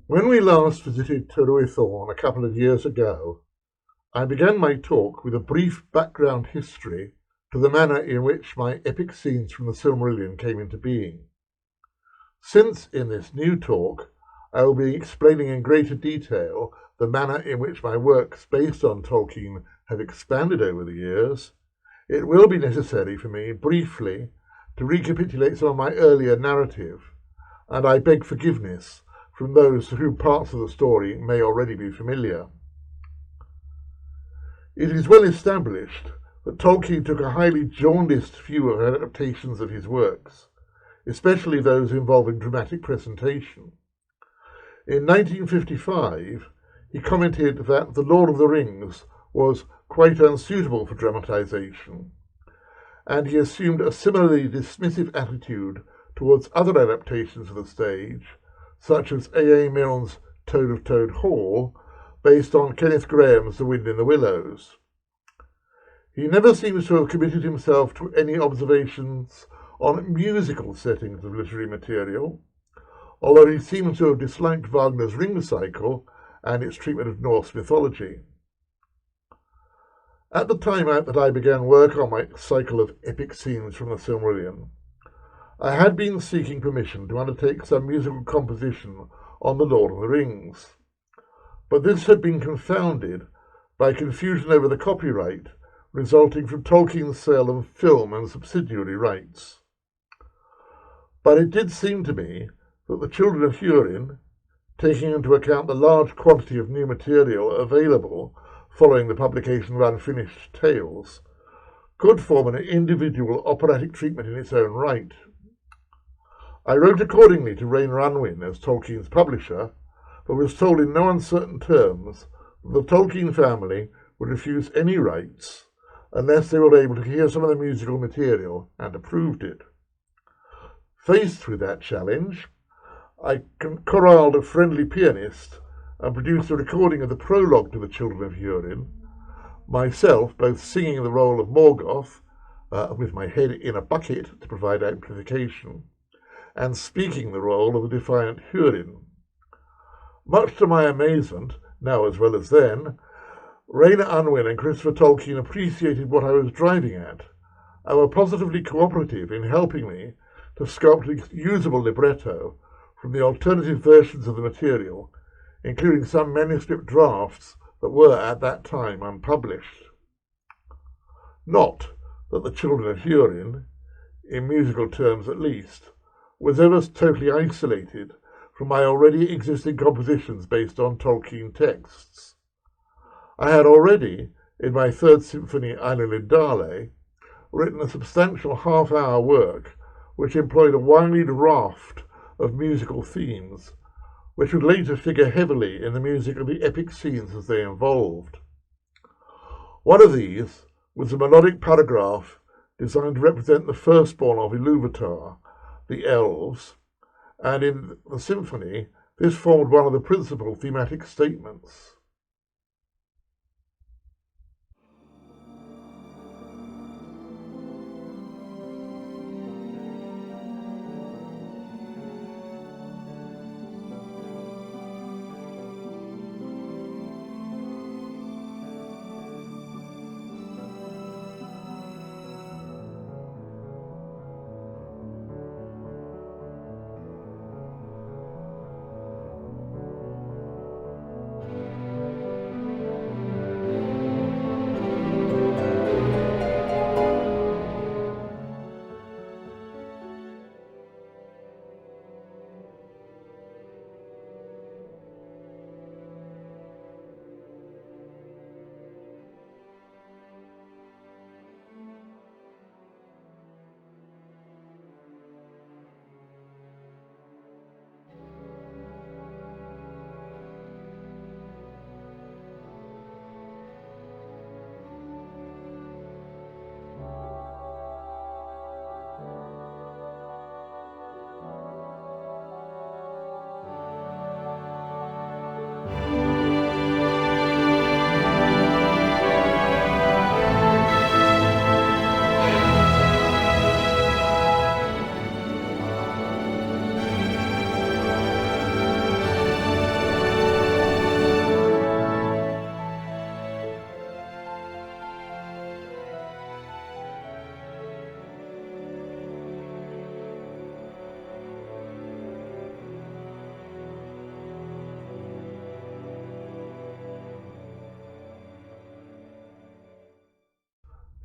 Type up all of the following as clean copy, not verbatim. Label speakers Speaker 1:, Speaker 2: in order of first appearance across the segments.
Speaker 1: When we last visited TARUITHORN a couple of years ago, I began my talk with a brief background history to the manner in which my epic scenes from the Silmarillion came into being. Since, in this new talk, I will be explaining in greater detail the manner in which my works based on Tolkien have expanded over the years, it will be necessary for me briefly to recapitulate some of my earlier narrative, and I beg forgiveness from those to whom parts of the story may already be familiar. It is well established that Tolkien took a highly jaundiced view of adaptations of his works, especially those involving dramatic presentation. In 1955, he commented that The Lord of the Rings was quite unsuitable for dramatization, and he assumed a similarly dismissive attitude towards other adaptations of the stage, such as A. A. Milne's Toad of Toad Hall, based on Kenneth Grahame's The Wind in the Willows. He never seems to have committed himself to any observations on musical settings of literary material, although he seems to have disliked Wagner's Ring Cycle and its treatment of Norse mythology. At the time that I began work on my cycle of epic scenes from the Silmarillion, I had been seeking permission to undertake some musical composition on The Lord of the Rings, but this had been confounded by confusion over the copyright resulting from Tolkien's sale of film and subsidiary rights. But it did seem to me that the Children of Húrin, taking into account the large quantity of new material available following the publication of Unfinished Tales, could form an individual operatic treatment in its own right. I wrote accordingly to Rayner Unwin as Tolkien's publisher, but was told in no uncertain terms that the Tolkien family would refuse any rights unless they were able to hear some of the musical material and approved it. Faced with that challenge, I corralled a friendly pianist and produced a recording of the prologue to The Children of Húrin, myself both singing the role of Morgoth, with my head in a bucket to provide amplification, and speaking the role of the defiant Húrin. Much to my amazement, now as well as then, Rayner Unwin and Christopher Tolkien appreciated what I was driving at, and were positively cooperative in helping me to sculpt a usable libretto from the alternative versions of the material, including some manuscript drafts that were at that time unpublished. Not that The Children of Húrin, in musical terms at least, was ever totally isolated from my already existing compositions based on Tolkien texts. I had already, in my Third Symphony Ainulindale, written a substantial half-hour work which employed a wide raft of musical themes, which would later figure heavily in the music of the epic scenes as they evolved. One of these was a melodic paragraph designed to represent the firstborn of Ilúvatar, the elves, and in the symphony, this formed one of the principal thematic statements.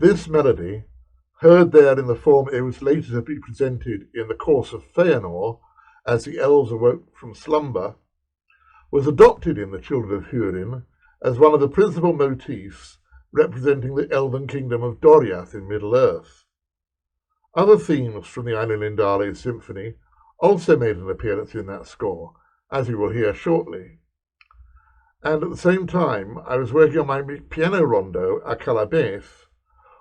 Speaker 1: This melody, heard there in the form it was later to be presented in the course of Fëanor, as the elves awoke from slumber, was adopted in the Children of Húrin as one of the principal motifs representing the elven kingdom of Doriath in Middle-earth. Other themes from the Ainulindale Symphony also made an appearance in that score, as you will hear shortly. And at the same time, I was working on my piano rondo a Calabeth,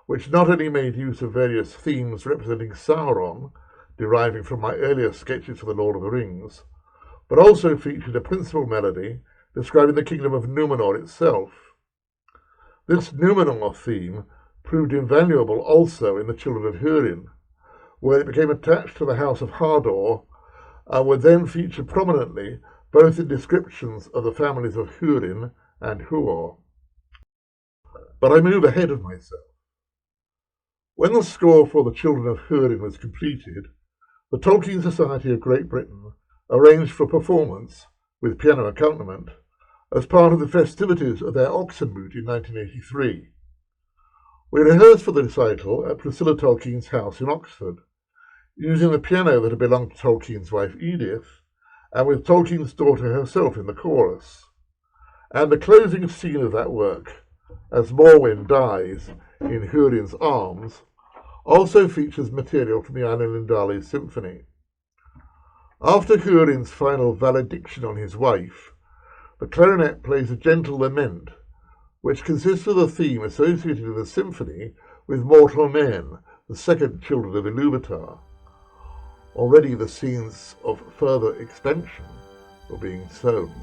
Speaker 1: which not only made use of various themes representing Sauron, deriving from my earlier sketches for The Lord of the Rings, but also featured a principal melody describing the kingdom of Númenor itself. This Númenor theme proved invaluable also in the Children of Húrin, where it became attached to the House of Hador and would then feature prominently both in descriptions of the families of Húrin and Huor. But I move ahead of myself. When the score for the Children of Húrin was completed, the Tolkien Society of Great Britain arranged for performance, with piano accompaniment, as part of the festivities of their Oxenmoot in 1983. We rehearsed for the recital at Priscilla Tolkien's house in Oxford, using the piano that had belonged to Tolkien's wife Edith, and with Tolkien's daughter herself in the chorus. And the closing scene of that work, as Morwen dies in Húrin's arms, also features material from the Ainulindale Symphony. After Húrin's final valediction on his wife, the clarinet plays a gentle lament, which consists of the theme associated in the symphony with mortal men, the second children of Ilúvatar. Already the scenes of further expansion were being sown.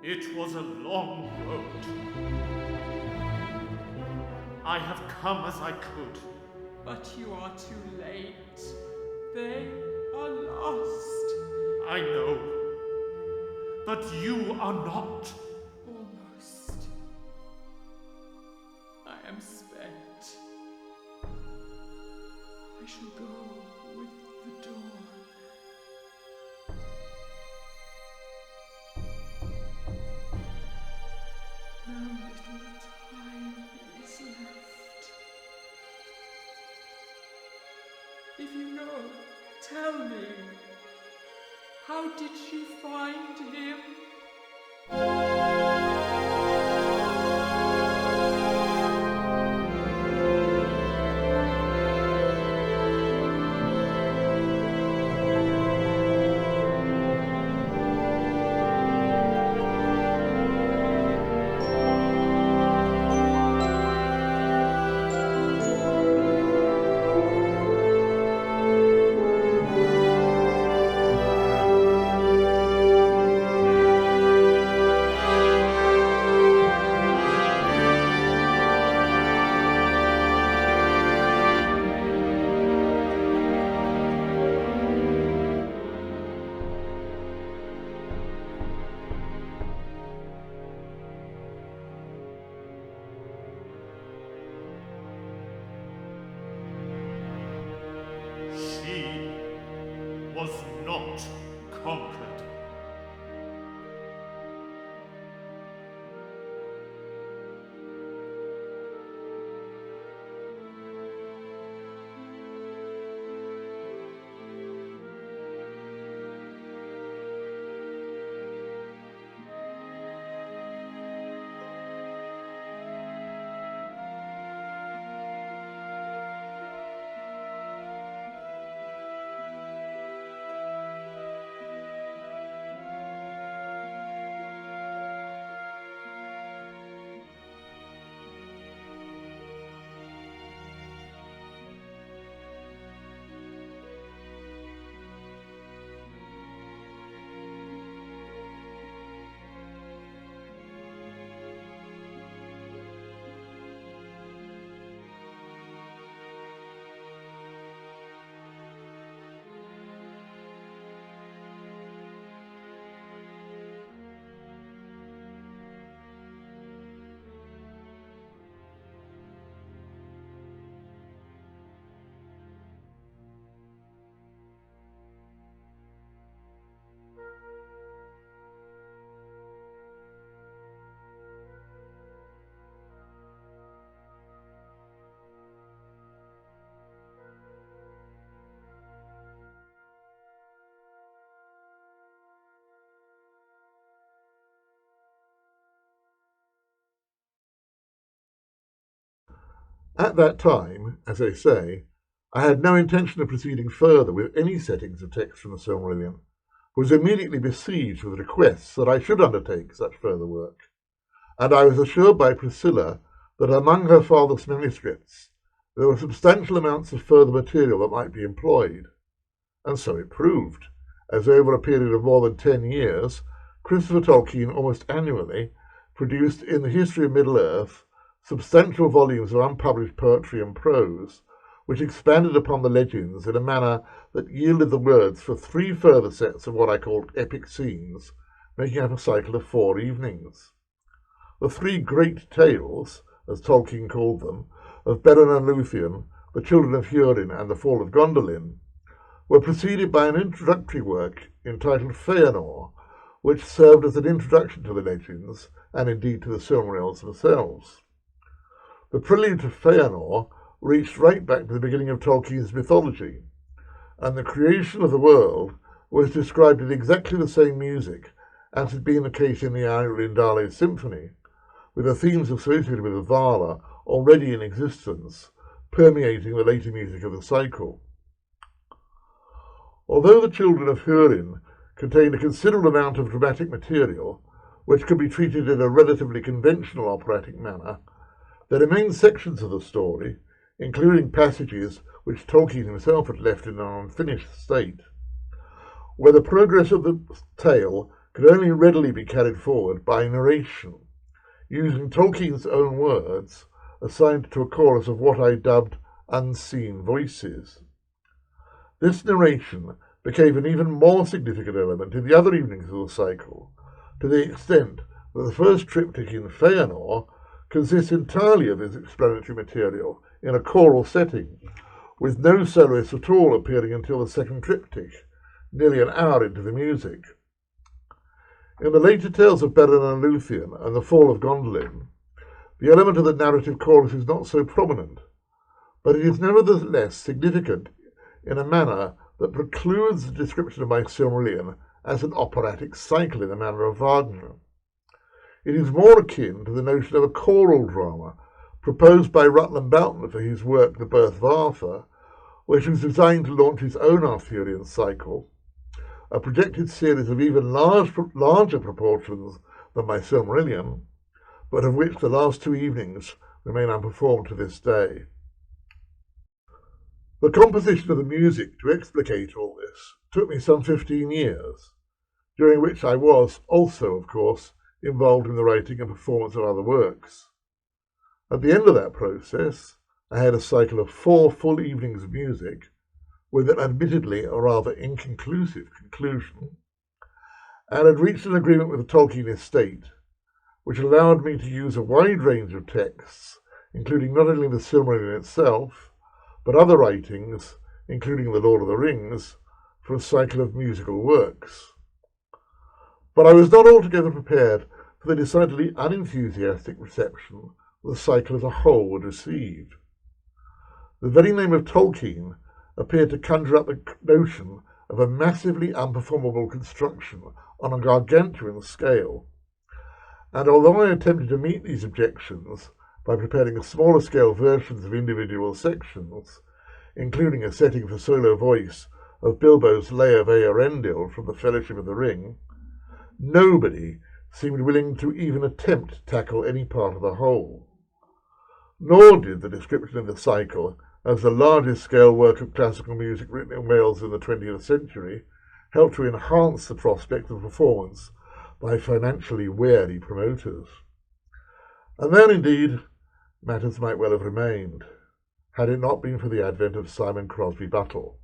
Speaker 2: It was a long road. I have come as I could.
Speaker 3: But you are too late. They are lost.
Speaker 2: I know. But you are not.
Speaker 3: Almost. I am spent. I shall go with the dawn. Now little time is left. If you know, tell me. How did she find him?
Speaker 1: At that time, as I say, I had no intention of proceeding further with any settings of text from the Silmarillion, was immediately besieged with requests that I should undertake such further work, and I was assured by Priscilla that among her father's manuscripts there were substantial amounts of further material that might be employed. And so it proved, as over a period of more than 10 years, Christopher Tolkien almost annually produced in the history of Middle-earth substantial volumes of unpublished poetry and prose, which expanded upon the legends in a manner that yielded the words for 3 further sets of what I called epic scenes, making up a cycle of 4 evenings. The 3 great tales, as Tolkien called them, of Beren and Luthien, the Children of Húrin, and the Fall of Gondolin, were preceded by an introductory work entitled Feanor, which served as an introduction to the legends, and indeed to the Silmarils themselves. The prelude to Feanor reached right back to the beginning of Tolkien's mythology, and the creation of the world was described in exactly the same music as had been the case in the Eilundale Symphony, with the themes associated with the Vala already in existence, permeating the later music of the cycle. Although the Children of Húrin contained a considerable amount of dramatic material, which could be treated in a relatively conventional operatic manner, there remained sections of the story, including passages which Tolkien himself had left in an unfinished state, where the progress of the tale could only readily be carried forward by narration, using Tolkien's own words assigned to a chorus of what I dubbed unseen voices. This narration became an even more significant element in the other evenings of the cycle, to the extent that the first triptych in Feanor consists entirely of this explanatory material in a choral setting, with no soloists at all appearing until the second triptych, nearly an hour into the music. In the later tales of Beren and Luthien and the Fall of Gondolin, the element of the narrative chorus is not so prominent, but it is nevertheless significant in a manner that precludes the description of my Silmarillion as an operatic cycle in the manner of Wagner. It is more akin to the notion of a choral drama proposed by Rutland Boughton for his work The Birth of Arthur, which was designed to launch his own Arthurian cycle, a projected series of even larger proportions than my Silmarillion, but of which the last 2 evenings remain unperformed to this day. The composition of the music to explicate all this took me some 15 years, during which I was also, of course, involved in the writing and performance of other works. At the end of that process, I had a cycle of 4 full evenings of music, with an admittedly a rather inconclusive conclusion, and had reached an agreement with the Tolkien estate, which allowed me to use a wide range of texts, including not only the Silmarillion itself, but other writings, including The Lord of the Rings, for a cycle of musical works. But I was not altogether prepared for the decidedly unenthusiastic reception the cycle as a whole would receive. The very name of Tolkien appeared to conjure up the notion of a massively unperformable construction on a gargantuan scale, and although I attempted to meet these objections by preparing smaller scale versions of individual sections, including a setting for solo voice of Bilbo's Lay of Eärendil from the Fellowship of the Ring, nobody seemed willing to even attempt to tackle any part of the whole. Nor did the description of the cycle as the largest scale work of classical music written in Wales in the 20th century help to enhance the prospect of performance by financially wary promoters. And then, indeed, matters might well have remained, had it not been for the advent of Simon Crosby Buttle.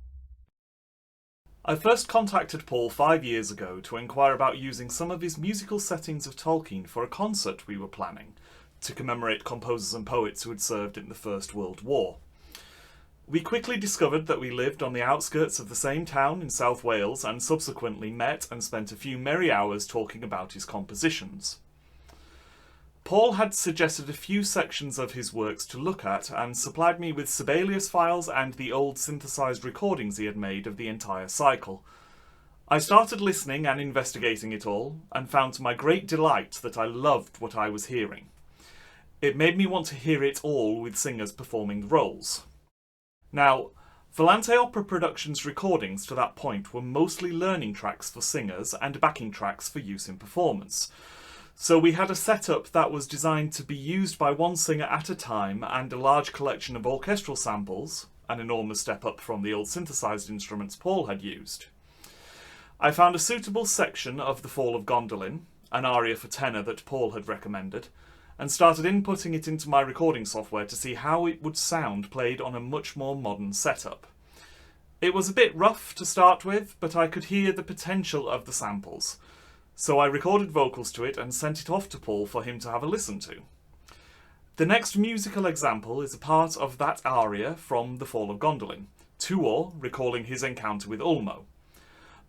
Speaker 4: I first contacted Paul 5 years ago to inquire about using some of his musical settings of Tolkien for a concert we were planning to commemorate composers and poets who had served in the First World War. We quickly discovered that we lived on the outskirts of the same town in South Wales and subsequently met and spent a few merry hours talking about his compositions. Paul had suggested a few sections of his works to look at and supplied me with Sibelius files and the old synthesized recordings he had made of the entire cycle. I started listening and investigating it all and found to my great delight that I loved what I was hearing. It made me want to hear it all with singers performing the roles. Now, Volante Opera Productions' recordings to that point were mostly learning tracks for singers and backing tracks for use in performance. So we had a setup that was designed to be used by one singer at a time, and a large collection of orchestral samples, an enormous step up from the old synthesised instruments Paul had used. I found a suitable section of The Fall of Gondolin, an aria for tenor that Paul had recommended, and started inputting it into my recording software to see how it would sound played on a much more modern setup. It was a bit rough to start with, but I could hear the potential of the samples, so I recorded vocals to it and sent it off to Paul for him to have a listen to. The next musical example is a part of that aria from The Fall of Gondolin, Tuor recalling his encounter with Ulmo.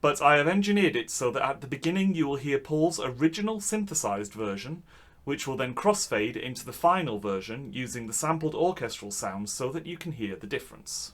Speaker 4: But I have engineered it so that at the beginning you will hear Paul's original synthesised version, which will then crossfade into the final version using the sampled orchestral sounds so that you can hear the difference.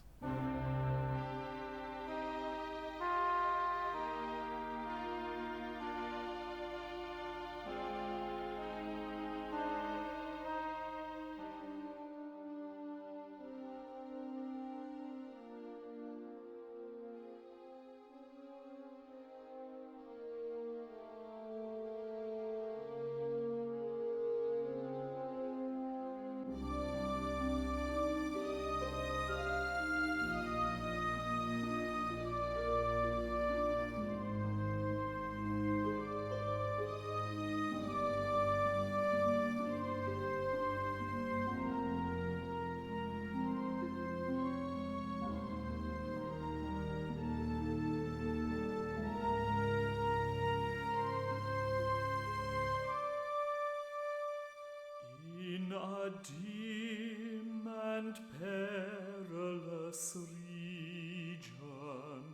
Speaker 2: In a dim and perilous region,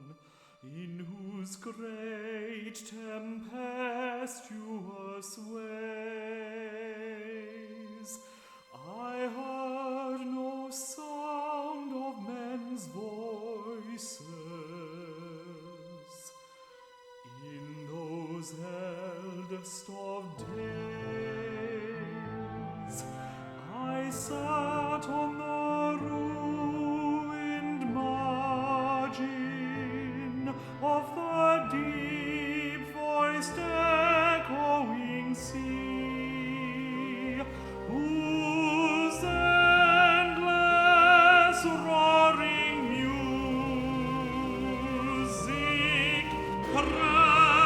Speaker 2: in whose great tempestuous ways I heard no sound of men's voices, in those eldest of days I sat on the ruined margin of the deep-voiced echoing sea, whose endless roaring music crashed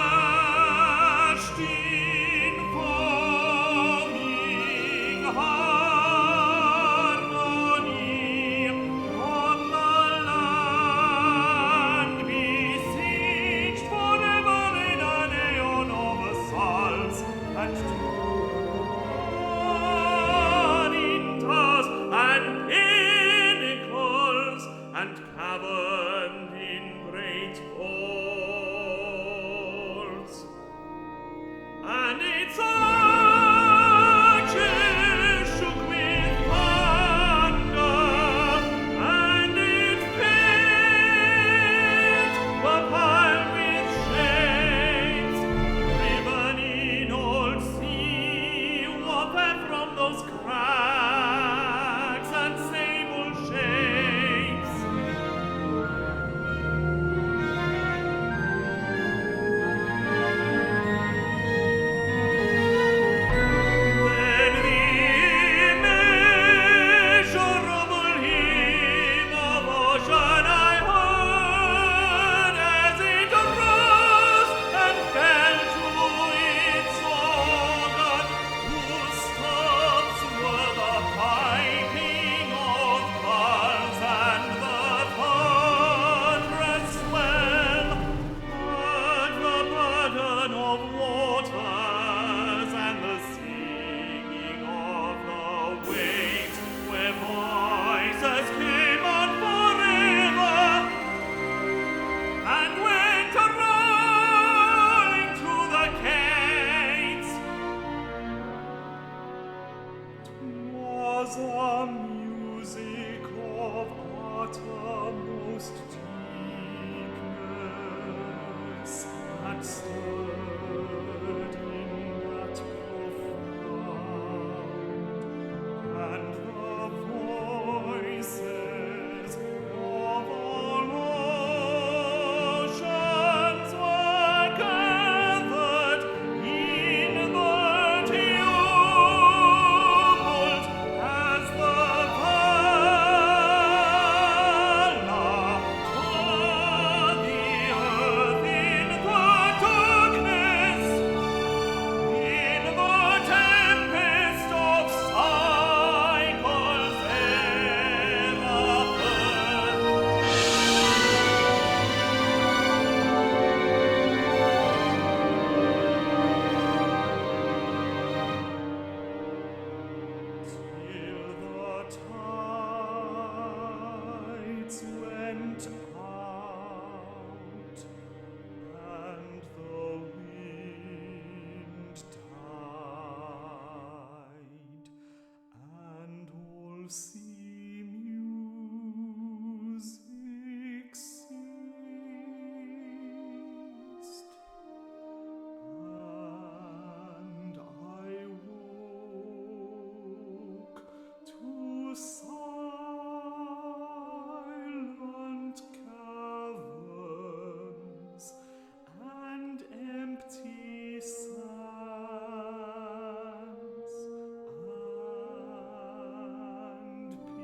Speaker 2: in foaming harmony on the land besieged forever in an aeon of assaults and torrentors and pinnacles and caverned in great vaults. And its arches shook with thunder, and its pit were piled with shades, driven in old sea warfare from those crags and sable shapes. Then the immeasurable hymn of ocean I heard as it rose and fell to its organ, whose stops were the piping of gulls and the thunderous swell, and the burden of waters and the singing of the waves, where voices came on forever and went rolling through the gates. 'Twas a music of uttermost deepness that stirred in that profound
Speaker 4: see music ceased, and I woke to silent caverns and empty sands and peace.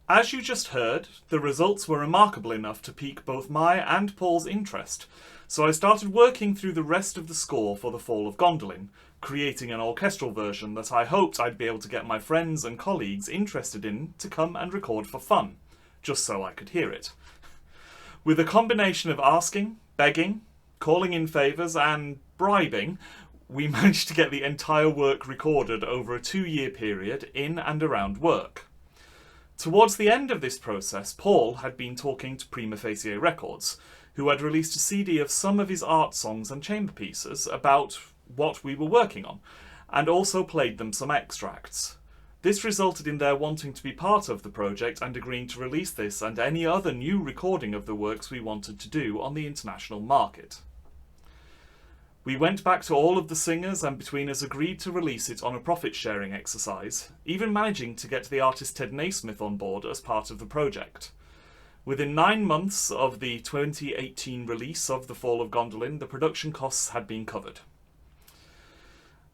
Speaker 4: As you just heard, the results were remarkable enough to pique both my and Paul's interest, so I started working through the rest of the score for The Fall of Gondolin, creating an orchestral version that I hoped I'd be able to get my friends and colleagues interested in to come and record for fun, just so I could hear it. With a combination of asking, begging, calling in favours and bribing, we managed to get the entire work recorded over a 2-year period in and around work. Towards the end of this process, Paul had been talking to Prima Facie Records, who had released a CD of some of his art songs and chamber pieces about what we were working on, and also played them some extracts. This resulted in their wanting to be part of the project and agreeing to release this and any other new recording of the works we wanted to do on the international market. We went back to all of the singers and between us agreed to release it on a profit-sharing exercise, even managing to get the artist Ted Naismith on board as part of the project. Within 9 months of the 2018 release of The Fall of Gondolin, the production costs had been covered.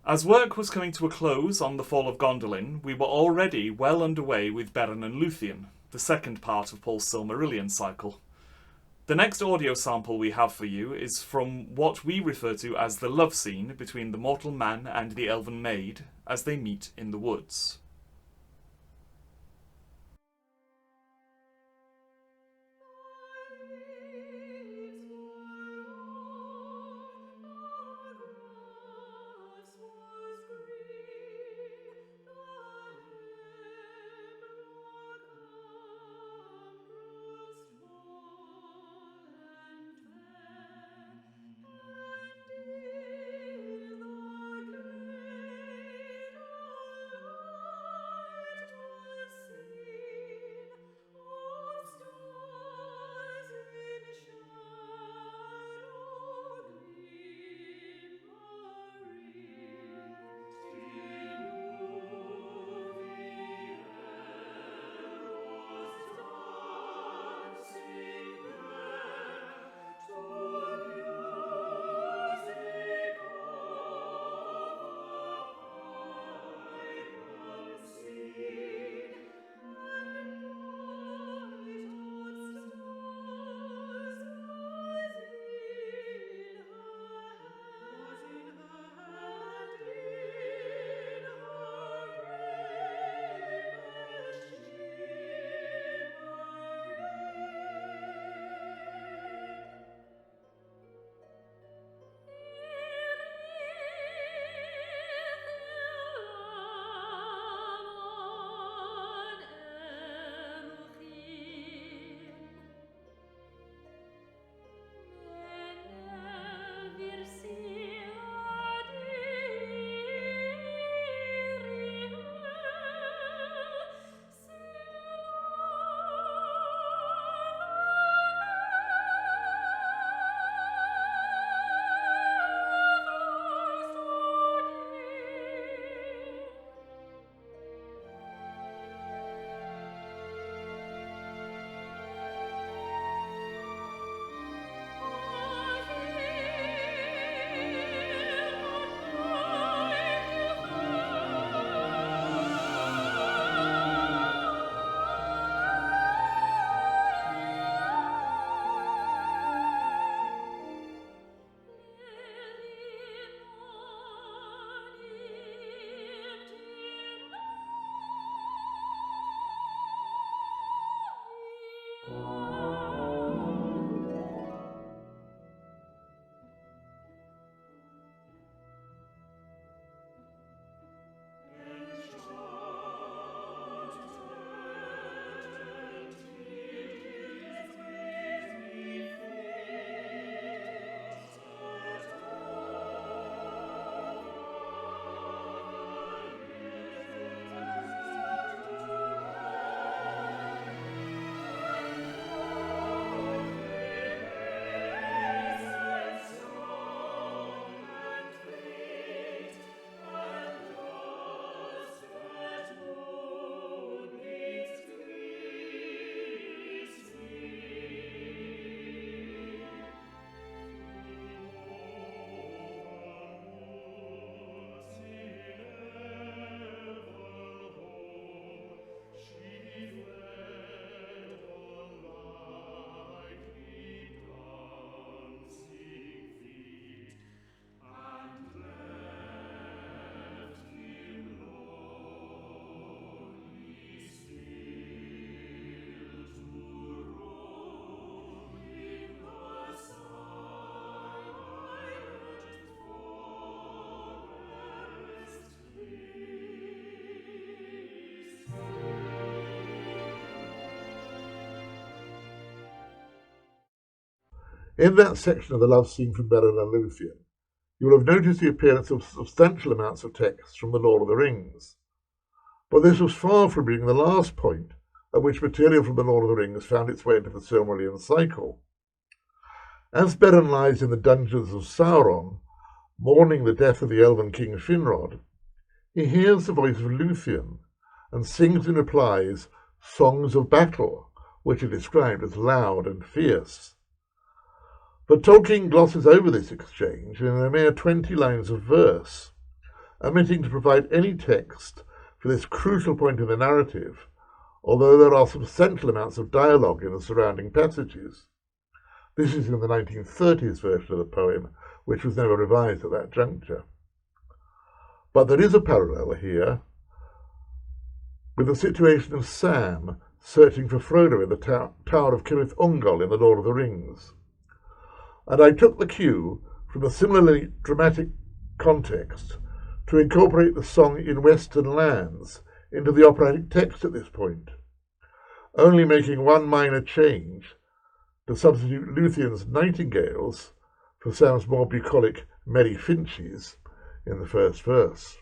Speaker 4: As work was coming to a close on The Fall of Gondolin, we were already well underway with Beren and Luthien, the second part of Paul's Silmarillion cycle. The next audio sample we have for you is from what we refer to as the love scene between the mortal man and the elven maid as they meet in the woods.
Speaker 1: In that section of the love scene from Buttle and Luthien, you will have noticed the appearance of substantial amounts of text from the Lord of the Rings. But this was far from being the last point at which material from the Lord of the Rings found its way into the Silmarillion cycle. As Beren lies in the dungeons of Sauron, mourning the death of the elven king Finrod, he hears the voice of Luthien and sings and replies songs of battle, which are described as loud and fierce. But Tolkien glosses over this exchange in a mere 20 lines of verse, omitting to provide any text for this crucial point in the narrative, although there are substantial amounts of dialogue in the surrounding passages. This is in the 1930s version of the poem, which was never revised at that juncture. But there is a parallel here with the situation of Sam searching for Frodo in the Tower of Cirith Ungol in The Lord of the Rings. And I took the cue from a similarly dramatic context to incorporate the song In Western Lands into the operatic text at this point, only making one minor change to substitute Luthien's nightingales for Sam's more bucolic merry finches in the first verse.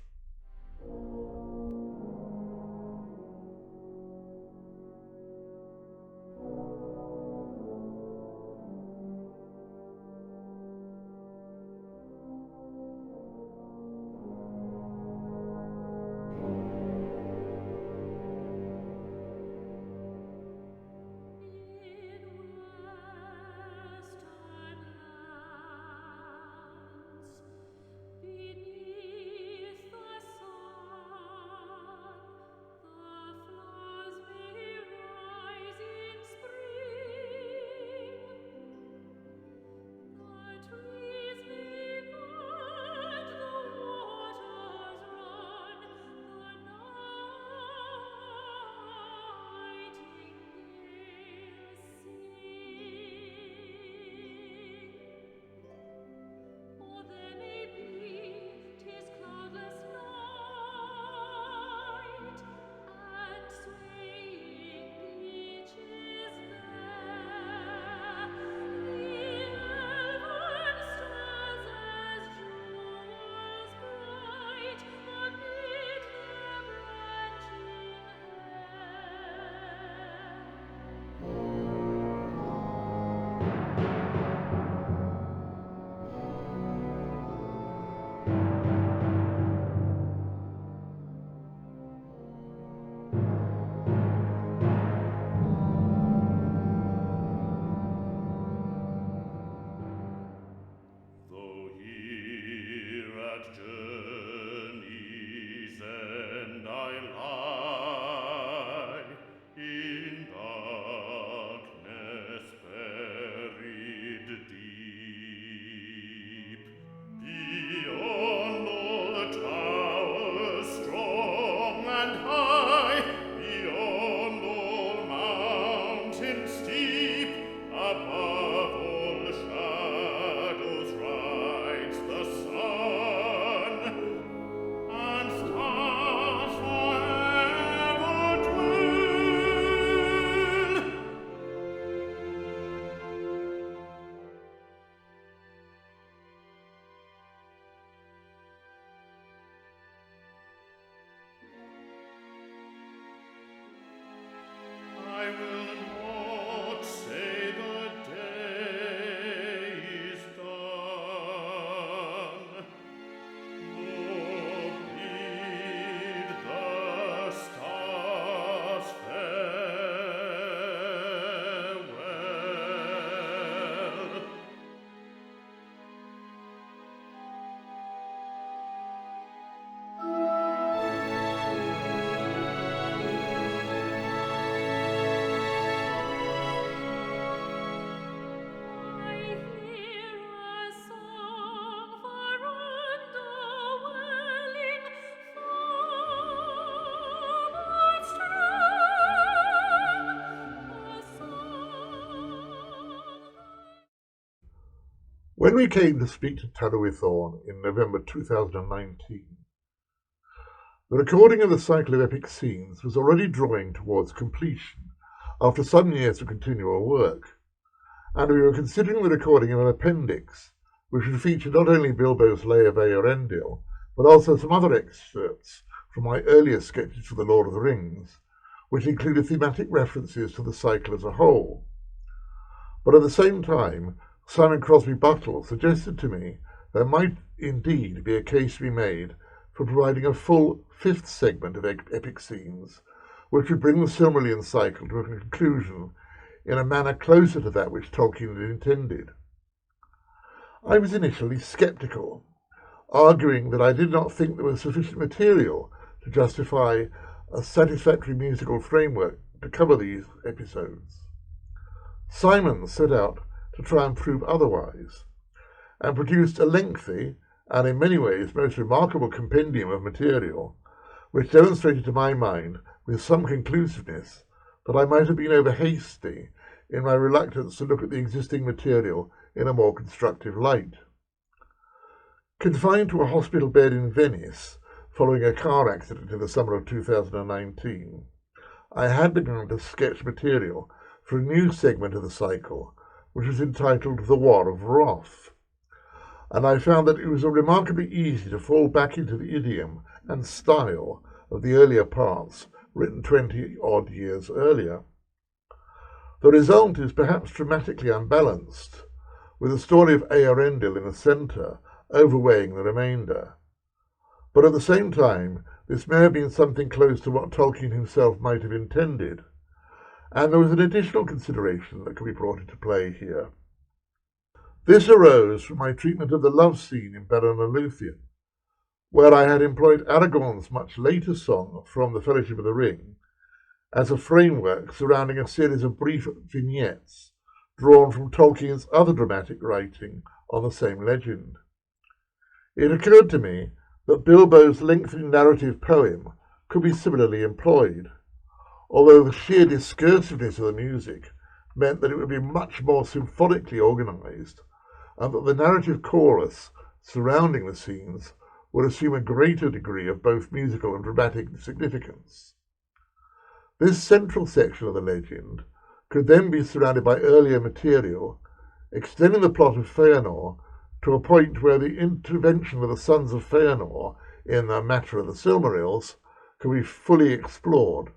Speaker 1: When we came to speak to TARUITHORN in November 2019, the recording of the cycle of epic scenes was already drawing towards completion after some years of continual work, and we were considering the recording of an appendix, which would feature not only Bilbo's lay of Eärendil, but also some other excerpts from my earlier sketches for The Lord of the Rings, which included thematic references to the cycle as a whole. But at the same time, Simon Crosby Buttle suggested to me there might indeed be a case to be made for providing a full fifth segment of epic scenes, which would bring the Silmarillion cycle to a conclusion in a manner closer to that which Tolkien had intended. I was initially sceptical, arguing that I did not think there was sufficient material to justify a satisfactory musical framework to cover these episodes. Simon set out to try and prove otherwise, and produced a lengthy and in many ways most remarkable compendium of material, which demonstrated to my mind with some conclusiveness that I might have been over hasty in my reluctance to look at the existing material in a more constructive light. Confined to a hospital bed in Venice following a car accident in the summer of 2019, I had begun to sketch material for a new segment of the cycle, which was entitled The War of Wrath, and I found that it was remarkably easy to fall back into the idiom and style of the earlier parts, written 20-odd years earlier. The result is perhaps dramatically unbalanced, with the story of Eärendil in the centre overweighing the remainder. But at the same time, this may have been something close to what Tolkien himself might have intended, and there was an additional consideration that could be brought into play here. This arose from my treatment of the love scene in Beren and Luthien, where I had employed Aragorn's much later song from The Fellowship of the Ring as a framework surrounding a series of brief vignettes drawn from Tolkien's other dramatic writing on the same legend. It occurred to me that Bilbo's lengthy narrative poem could be similarly employed, although the sheer discursiveness of the music meant that it would be much more symphonically organized, and that the narrative chorus surrounding the scenes would assume a greater degree of both musical and dramatic significance. This central section of the legend could then be surrounded by earlier material, extending the plot of Fëanor to a point where the intervention of the sons of Fëanor in the matter of the Silmarils could be fully explored,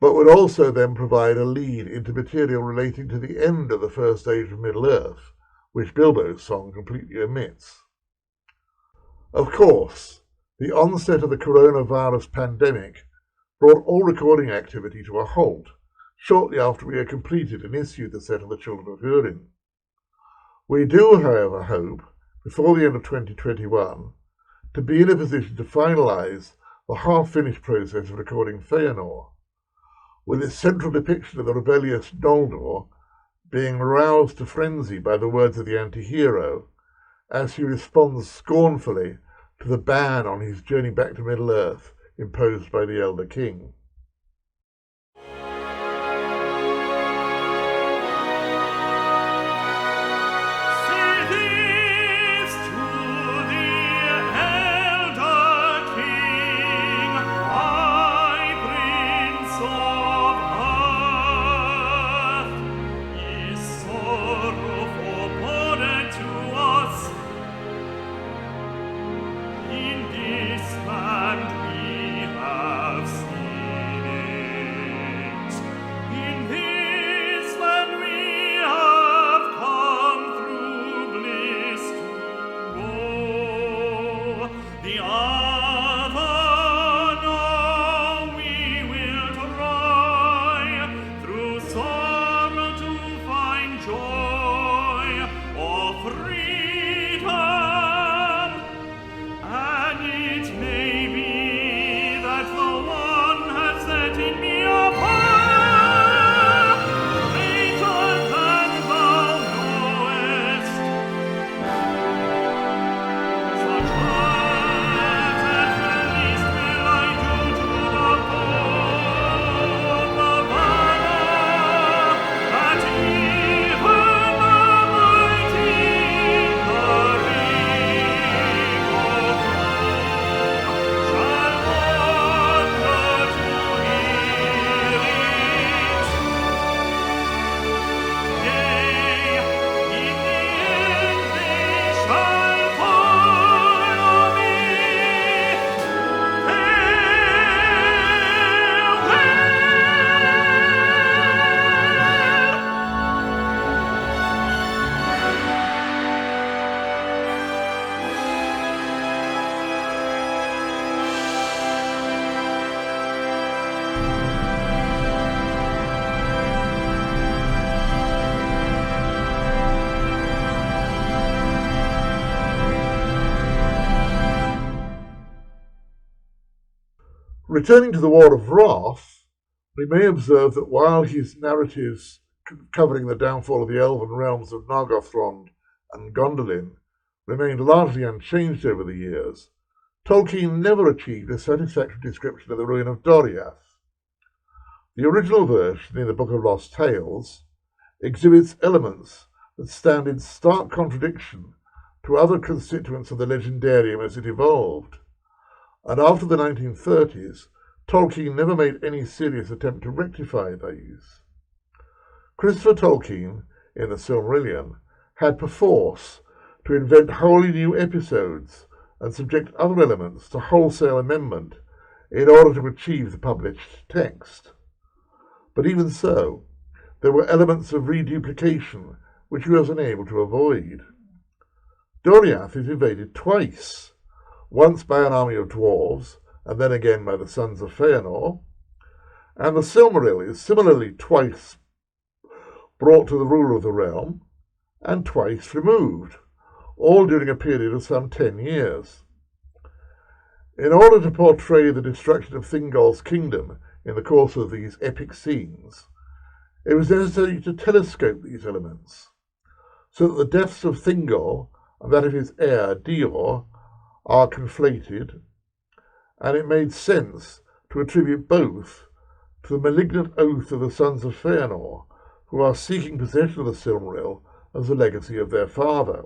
Speaker 1: but would also then provide a lead into material relating to the end of the First Age of Middle-earth, which Bilbo's song completely omits. Of course, the onset of the coronavirus pandemic brought all recording activity to a halt shortly after we had completed and issued the set of the Children of Húrin. We do, however, hope, before the end of 2021, to be in a position to finalise the half-finished process of recording Fëanor, with its central depiction of the rebellious Noldor being roused to frenzy by the words of the anti-hero as he responds scornfully to the ban on his journey back to Middle-earth imposed by the Elder King. Returning to the War of Wrath, we may observe that while his narratives covering the downfall of the elven realms of Nargothrond and Gondolin remained largely unchanged over the years, Tolkien never achieved a satisfactory description of the ruin of Doriath. The original version in the Book of Lost Tales exhibits elements that stand in stark contradiction to other constituents of the legendarium as it evolved, and after the 1930s, Tolkien never made any serious attempt to rectify these. Christopher Tolkien, in the Silmarillion, had perforce to invent wholly new episodes and subject other elements to wholesale amendment in order to achieve the published text. But even so, there were elements of reduplication which he was unable to avoid. Doriath is invaded twice, once by an army of dwarves, and then again by the sons of Feanor, and the Silmaril is similarly twice brought to the ruler of the realm, and twice removed, all during a period of some 10 years. In order to portray the destruction of Thingol's kingdom in the course of these epic scenes, it was necessary to telescope these elements, so that the deaths of Thingol and that of his heir, Dior, are conflated, and it made sense to attribute both to the malignant oath of the sons of Feanor, who are seeking possession of the Silmaril as a legacy of their father.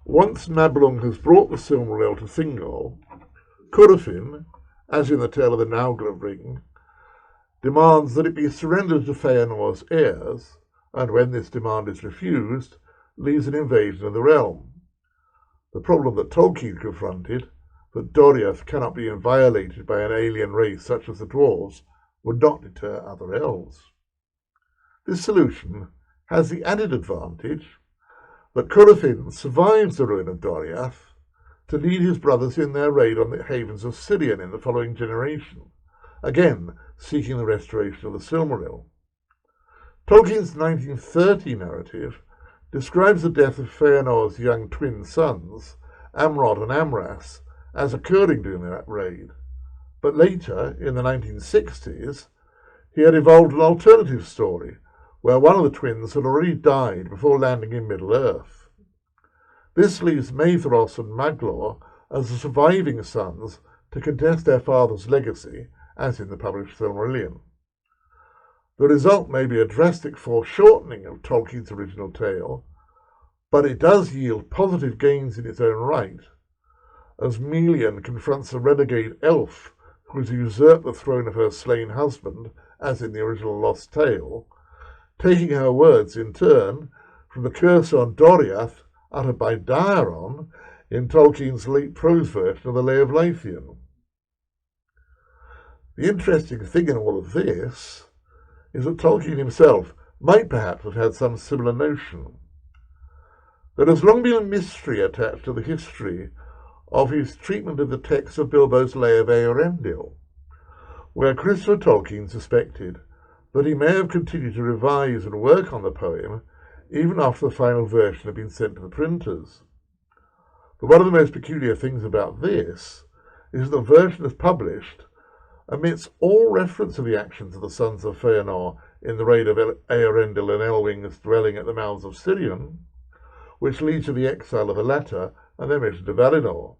Speaker 1: Once Mablung has brought the Silmaril to Thingol, Curufin, as in the tale of the Naugla ring, demands that it be surrendered to Feanor's heirs, and when this demand is refused, leads an invasion of the realm. The problem that Tolkien confronted, that Doriath cannot be violated by an alien race such as the dwarves, would not deter other elves. This solution has the added advantage that Curufin survives the ruin of Doriath to lead his brothers in their raid on the havens of Sirion in the following generation, again seeking the restoration of the Silmaril. Tolkien's 1930 narrative describes the death of Feanor's young twin sons, Amrod and Amras, as occurring during that raid, but later, in the 1960s, he had evolved an alternative story where one of the twins had already died before landing in Middle-earth. This leaves Maethros and Maglor as the surviving sons to contest their father's legacy, as in the published Silmarillion. The result may be a drastic foreshortening of Tolkien's original tale, but it does yield positive gains in its own right, as Melian confronts a renegade elf who has usurped the throne of her slain husband, as in the original Lost Tale, taking her words in turn from the curse on Doriath uttered by Daeron in Tolkien's late prose version of the Lay of Leithian. The interesting thing in all of this is that Tolkien himself might perhaps have had some similar notion. There has long been a mystery attached to the history of his treatment of the text of Bilbo's Lay of Eärendil, where Christopher Tolkien suspected that he may have continued to revise and work on the poem even after the final version had been sent to the printers. But one of the most peculiar things about this is that the version as published omits all reference to the actions of the sons of Feanor in the raid of Eärendil and Elwing's dwelling at the mouths of Sirion, which leads to the exile of the latter and their mission to Valinor.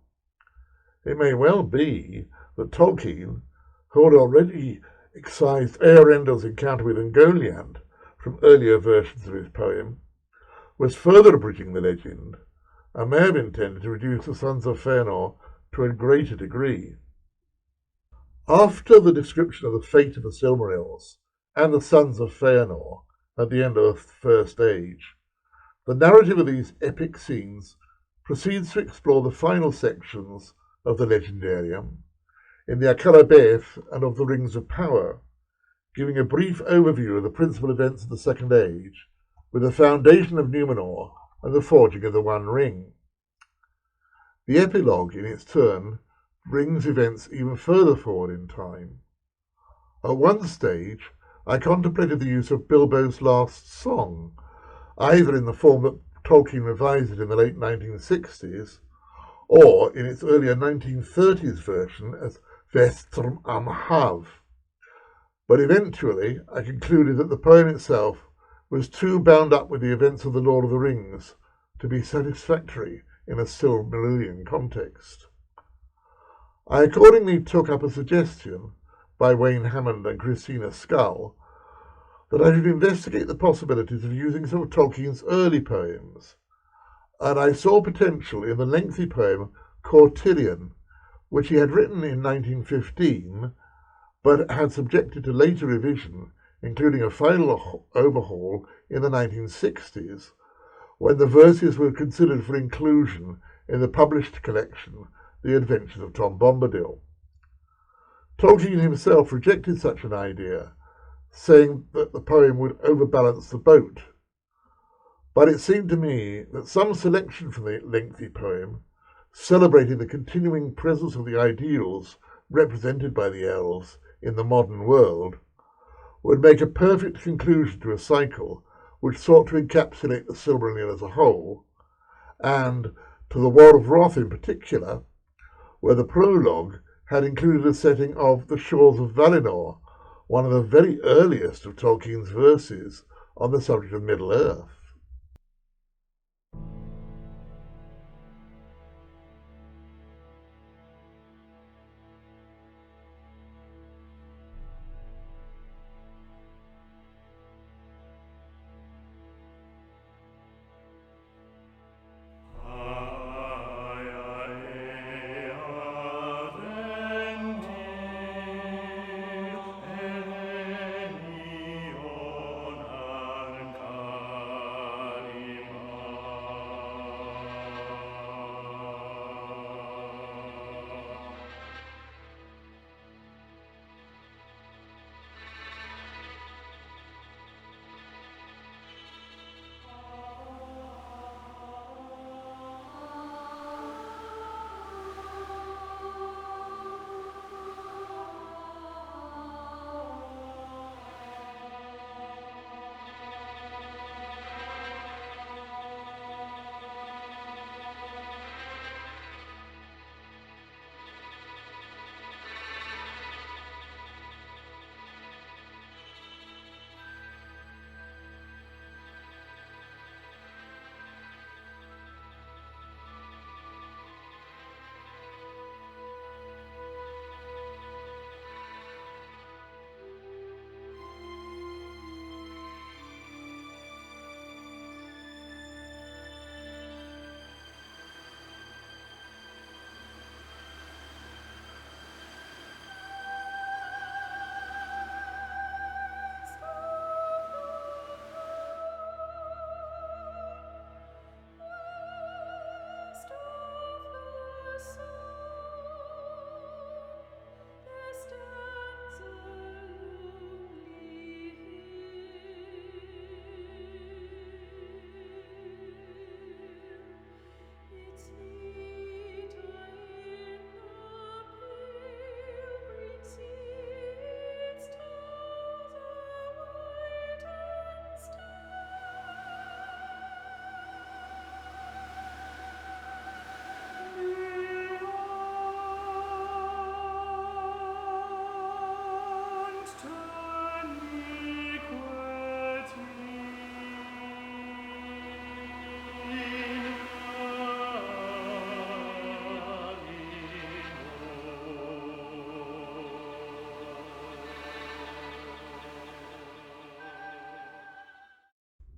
Speaker 1: It may well be that Tolkien, who had already excised Eärendil's encounter with Ungoliant from earlier versions of his poem, was further abridging the legend, and may have intended to reduce the sons of Feanor to a greater degree. After the description of the fate of the Silmarils and the sons of Feanor at the end of the First Age, the narrative of these epic scenes proceeds to explore the final sections of the legendarium in the Akallabeth and of the Rings of Power, giving a brief overview of the principal events of the Second Age, with the foundation of Numenor and the forging of the One Ring. The epilogue, in its turn, brings events even further forward in time. At one stage, I contemplated the use of Bilbo's last song, either in the form that Tolkien revised it in the late 1960s, or in its earlier 1930s version as Vestrum am Hav. But eventually I concluded that the poem itself was too bound up with the events of The Lord of the Rings to be satisfactory in a Silmarillion context. I accordingly took up a suggestion by Wayne Hammond and Christina Scull that I should investigate the possibilities of using some of Tolkien's early poems, and I saw potential in the lengthy poem Corfield, which he had written in 1915, but had subjected to later revision, including a final overhaul in the 1960s, when the verses were considered for inclusion in the published collection The Adventures of Tom Bombadil. Tolkien himself rejected such an idea, saying that the poem would overbalance the boat. But it seemed to me that some selection from the lengthy poem, celebrating the continuing presence of the ideals represented by the elves in the modern world, would make a perfect conclusion to a cycle which sought to encapsulate the Silmarillion as a whole, and to the War of Wrath in particular, where the prologue had included a setting of the shores of Valinor, one of the very earliest of Tolkien's verses on the subject of Middle-earth.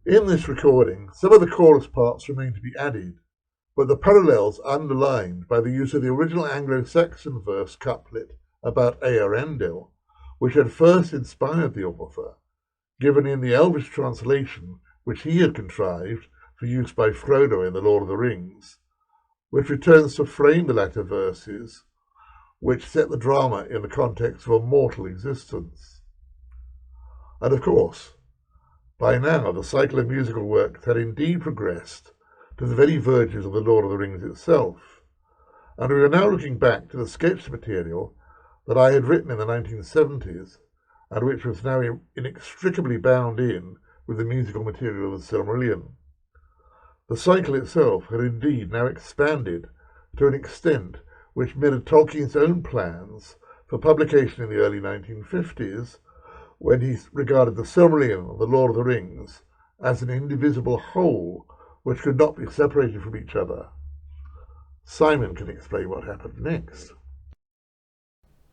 Speaker 1: In this recording, some of the chorus parts remain to be added, but the parallels underlined by the use of the original Anglo-Saxon verse couplet about Eärendil, which had first inspired the author, given in the Elvish translation which he had contrived for use by Frodo in The Lord of the Rings, which returns to frame the latter verses, which set the drama in the context of a mortal existence. And of course, by now the cycle of musical works had indeed progressed to the very verges of The Lord of the Rings itself, and we were now looking back to the sketch material that I had written in the 1970s, and which was now inextricably bound in with the musical material of the Silmarillion. The cycle itself had indeed now expanded to an extent which mirrored Tolkien's own plans for publication in the early 1950s, when he regarded the Silmarillion and the Lord of the Rings as an indivisible whole which could not be separated from each other. Simon can explain what happened next.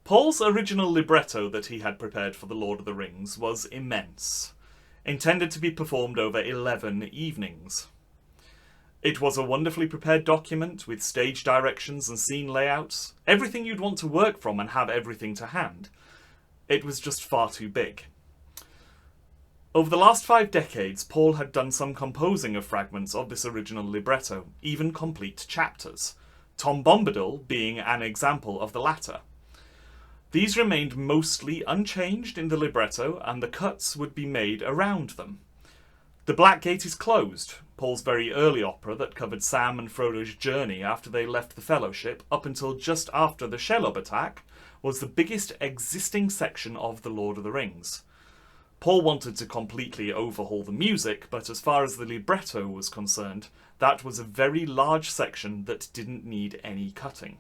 Speaker 4: Paul's original libretto that he had prepared for The Lord of the Rings was immense, intended to be performed over 11 evenings. It was a wonderfully prepared document with stage directions and scene layouts, everything you'd want to work from and have everything to hand. It was just far too big. Over the last 5 decades, Paul had done some composing of fragments of this original libretto, even complete chapters, Tom Bombadil being an example of the latter. These remained mostly unchanged in the libretto, and the cuts would be made around them. The Black Gate is Closed, Paul's very early opera that covered Sam and Frodo's journey after they left the Fellowship up until just after the Shelob attack, was the biggest existing section of The Lord of the Rings. Paul wanted to completely overhaul the music, but as far as the libretto was concerned, that was a very large section that didn't need any cutting.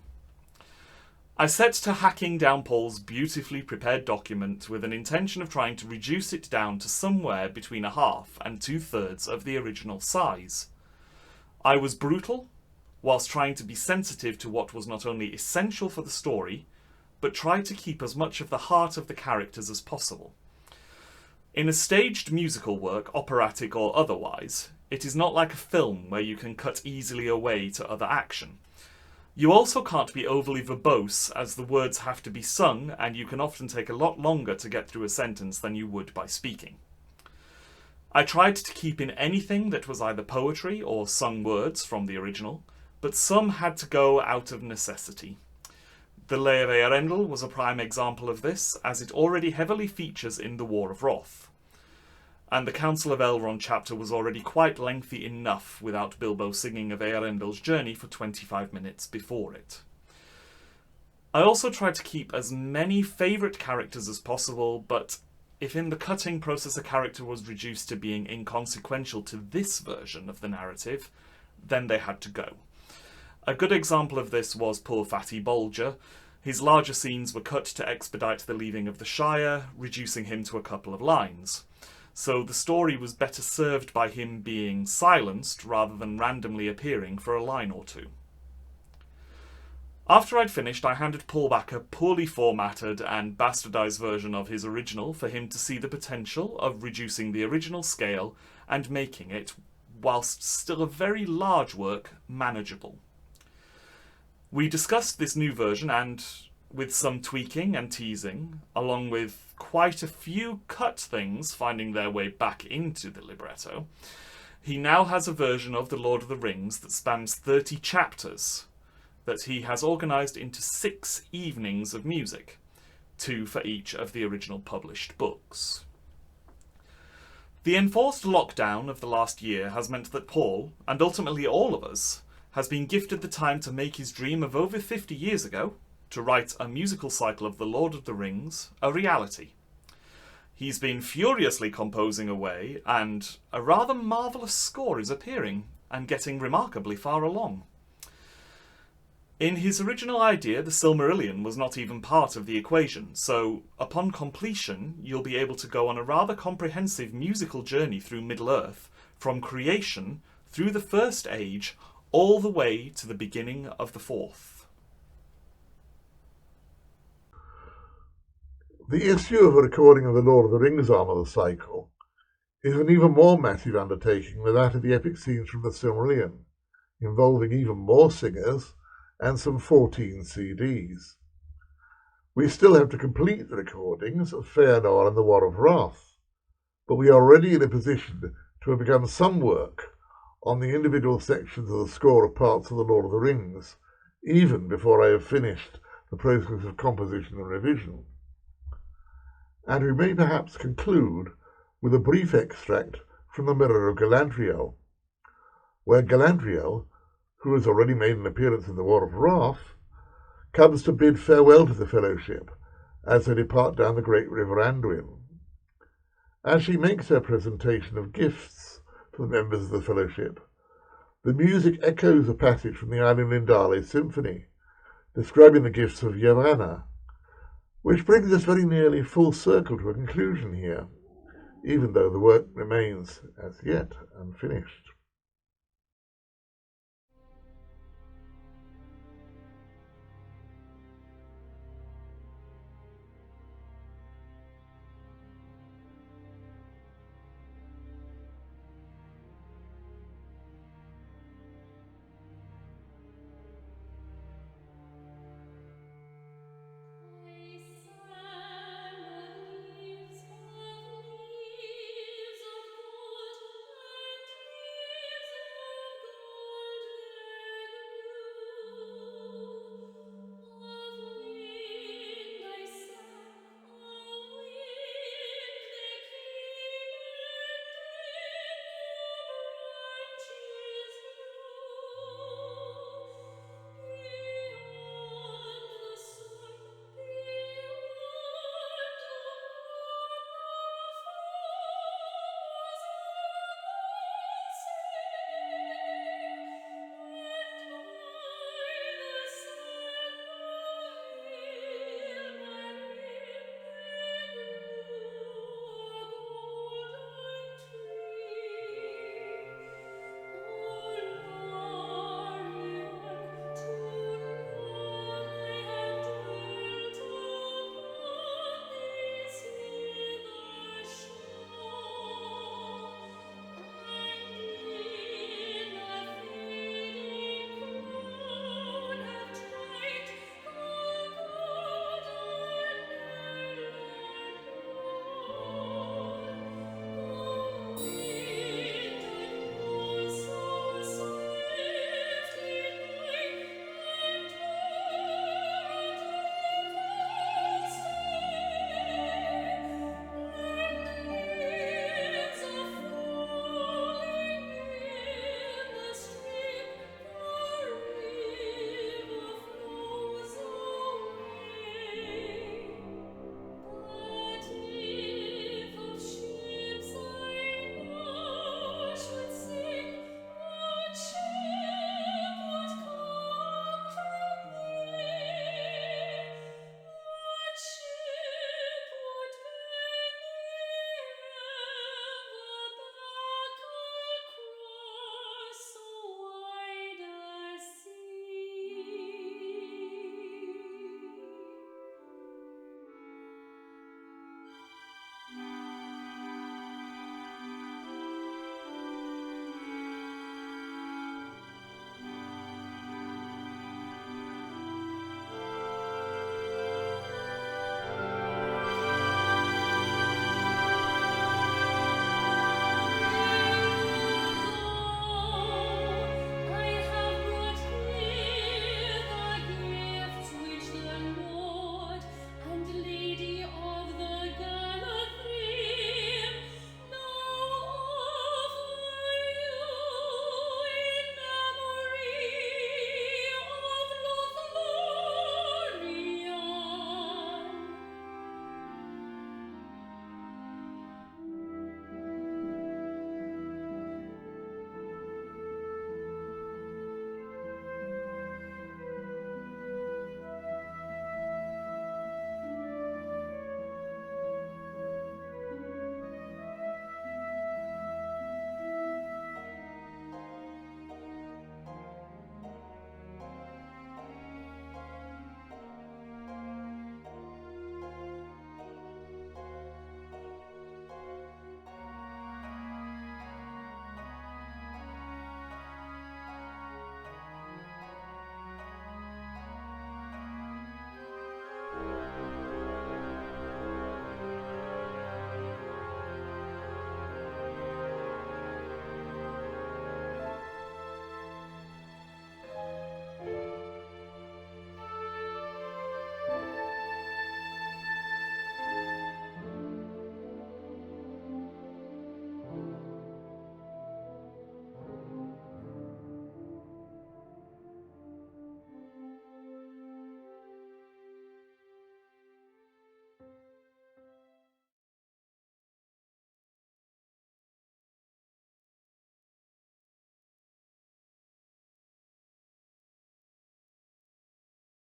Speaker 4: I set to hacking down Paul's beautifully prepared document with an intention of trying to reduce it down to somewhere between 1/2 and 2/3 of the original size. I was brutal, whilst trying to be sensitive to what was not only essential for the story, but tried to keep as much of the heart of the characters as possible. In a staged musical work, operatic or otherwise, it is not like a film where you can cut easily away to other action. You also can't be overly verbose, as the words have to be sung, and you can often take a lot longer to get through a sentence than you would by speaking. I tried to keep in anything that was either poetry or sung words from the original, but some had to go out of necessity. The Lay of Eärendil was a prime example of this, as it already heavily features in the War of Wrath. And the Council of Elrond chapter was already quite lengthy enough without Bilbo singing of Eärendil's journey for 25 minutes before it. I also tried to keep as many favourite characters as possible, but if in the cutting process a character was reduced to being inconsequential to this version of the narrative, then they had to go. A good example of this was poor Fatty Bolger. His larger scenes were cut to expedite the leaving of the Shire, reducing him to a couple of lines. So the story was better served by him being silenced rather than randomly appearing for a line or two. After I'd finished, I handed Paul back a poorly formatted and bastardised version of his original for him to see the potential of reducing the original scale and making it, whilst still a very large work, manageable. We discussed this new version and, with some tweaking and teasing, along with quite a few cut things finding their way back into the libretto, he now has a version of The Lord of the Rings that spans 30 chapters, that he has organised into 6 evenings of music, 2 for each of the original published books. The enforced lockdown of the last year has meant that Paul, and ultimately all of us, has been gifted the time to make his dream of over 50 years ago, to write a musical cycle of The Lord of the Rings, a reality. He's been furiously composing away, and a rather marvellous score is appearing, and getting remarkably far along. In his original idea, the Silmarillion was not even part of the equation, so upon completion, you'll be able to go on a rather comprehensive musical journey through Middle-earth, from creation, through the First Age, all the way to the beginning of the Fourth.
Speaker 1: The issue of a recording of the Lord of the Rings arm of the cycle is an even more massive undertaking than that of the epic scenes from the Silmarillion, involving even more singers and some 14 CDs. We still have to complete the recordings of Fëanor and the War of Wrath, but we are already in a position to have begun some work on the individual sections of the score of parts of the Lord of the Rings, even before I have finished the process of composition and revision. And we may perhaps conclude with a brief extract from the Mirror of Galadriel, where Galadriel, who has already made an appearance in the War of Wrath, comes to bid farewell to the Fellowship as they depart down the great river Anduin. As she makes her presentation of gifts to the members of the Fellowship, the music echoes a passage from the Eilean Lindale Symphony, describing the gifts of Yavanna, Which brings us very nearly full circle to a conclusion here, even though the work remains as yet unfinished.